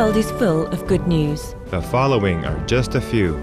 world is full of good news. The following are just a few.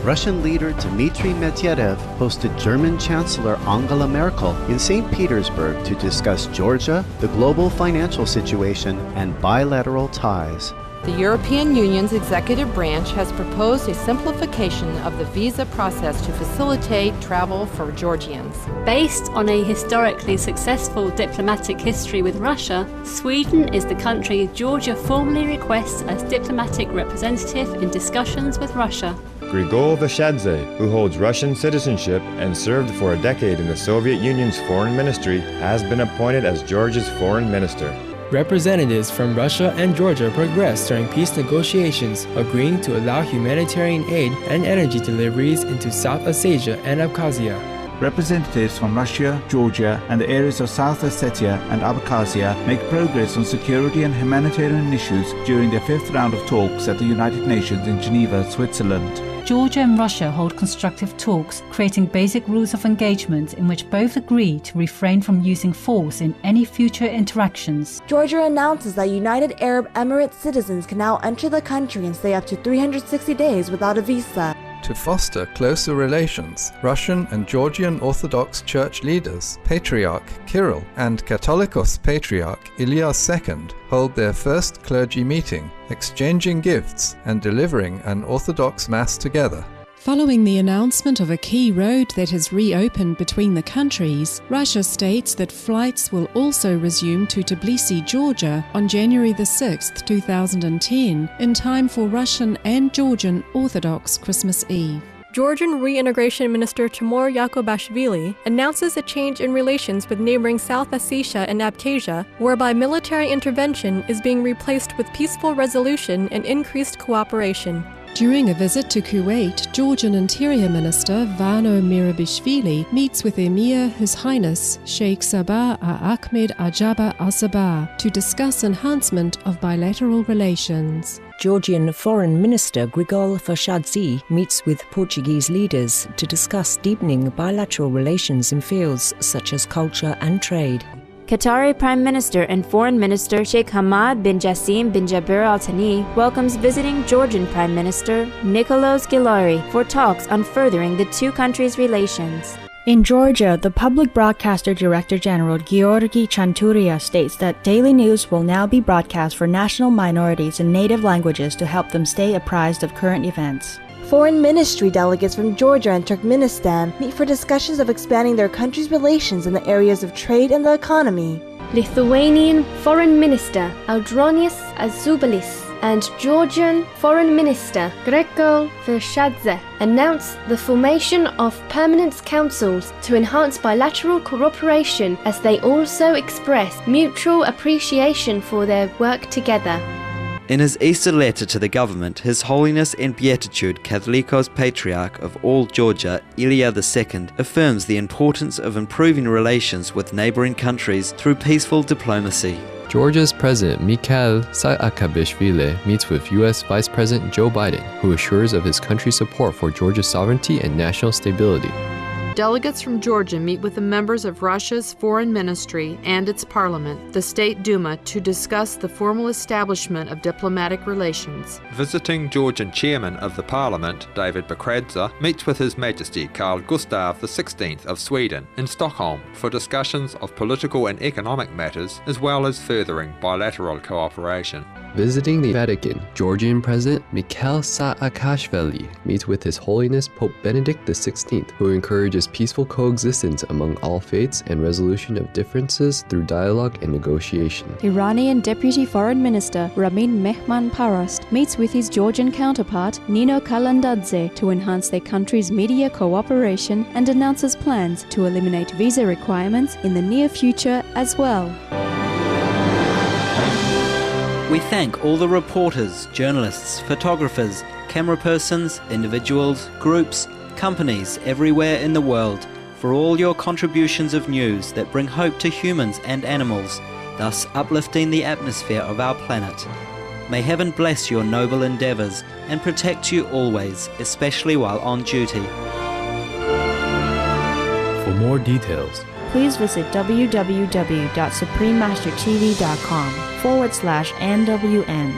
Russian leader Dmitry Medvedev hosted German Chancellor Angela Merkel in St. Petersburg to discuss Georgia, the global financial situation, and bilateral ties. The European Union's executive branch has proposed a simplification of the visa process to facilitate travel for Georgians. Based on a historically successful diplomatic history with Russia, Sweden is the country Georgia formally requests as diplomatic representative in discussions with Russia. Grigol Vashadze, who holds Russian citizenship and served for a decade in the Soviet Union's foreign ministry, has been appointed as Georgia's foreign minister. Representatives from Russia and Georgia progressed during peace negotiations, agreeing to allow humanitarian aid and energy deliveries into South Ossetia and Abkhazia. Representatives from Russia, Georgia, and the areas of South Ossetia and Abkhazia make progress on security and humanitarian issues during their fifth round of talks at the United Nations in Geneva, Switzerland. Georgia and Russia hold constructive talks, creating basic rules of engagement in which both agree to refrain from using force in any future interactions. Georgia announces that United Arab Emirates citizens can now enter the country and stay up to 360 days without a visa. To foster closer relations, Russian and Georgian Orthodox Church leaders, Patriarch Kirill and Catholicos Patriarch Ilya II, hold their first clergy meeting, exchanging gifts and delivering an Orthodox Mass together. Following the announcement of a key road that has reopened between the countries, Russia states that flights will also resume to Tbilisi, Georgia on January 6, 2010, in time for Russian and Georgian Orthodox Christmas Eve. Georgian Reintegration Minister Timur Yakubashvili announces a change in relations with neighboring South Ossetia and Abkhazia, whereby military intervention is being replaced with peaceful resolution and increased cooperation. During a visit to Kuwait, Georgian Interior Minister Vano Mirabishvili meets with Emir His Highness Sheikh Sabah Ahmed Ajaba Al-Sabah to discuss enhancement of bilateral relations. Georgian Foreign Minister Grigol Vashadze meets with Portuguese leaders to discuss deepening bilateral relations in fields such as culture and trade. Qatari Prime Minister and Foreign Minister Sheikh Hamad bin Jassim bin Jaber Al Thani welcomes visiting Georgian Prime Minister Nikolaos Gilari for talks on furthering the two countries' relations. In Georgia, the Public Broadcaster Director General Georgi Chanturia states that daily news will now be broadcast for national minorities in native languages to help them stay apprised of current events. Foreign Ministry delegates from Georgia and Turkmenistan meet for discussions of expanding their countries' relations in the areas of trade and the economy. Lithuanian Foreign Minister Audronius Azubalis and Georgian Foreign Minister Grigol Vashadze announced the formation of permanent councils to enhance bilateral cooperation, as they also expressed mutual appreciation for their work together. In his Easter letter to the government, His Holiness in Beatitude Catholicos Patriarch of all Georgia, Ilya II, affirms the importance of improving relations with neighboring countries through peaceful diplomacy. Georgia's President Mikhail Saakashvili meets with U.S. Vice President Joe Biden, who assures of his country's support for Georgia's sovereignty and national stability. Delegates from Georgia meet with the members of Russia's foreign ministry and its parliament, the State Duma, to discuss the formal establishment of diplomatic relations. Visiting Georgian chairman of the parliament, David Bakradze, meets with His Majesty Carl Gustaf XVI of Sweden in Stockholm for discussions of political and economic matters, as well as furthering bilateral cooperation. Visiting the Vatican, Georgian President Mikhail Saakashvili meets with His Holiness Pope Benedict XVI, who encourages peaceful coexistence among all faiths and resolution of differences through dialogue and negotiation. Iranian Deputy Foreign Minister Ramin Mehman Parast meets with his Georgian counterpart Nino Kalandadze to enhance their country's media cooperation and announces plans to eliminate visa requirements in the near future as well. We thank all the reporters, journalists, photographers, camera persons, individuals, groups, companies everywhere in the world for all your contributions of news that bring hope to humans and animals, thus uplifting the atmosphere of our planet. May heaven bless your noble endeavours and protect you always, especially while on duty. For more details, please visit www.suprememastertv.com/NWN.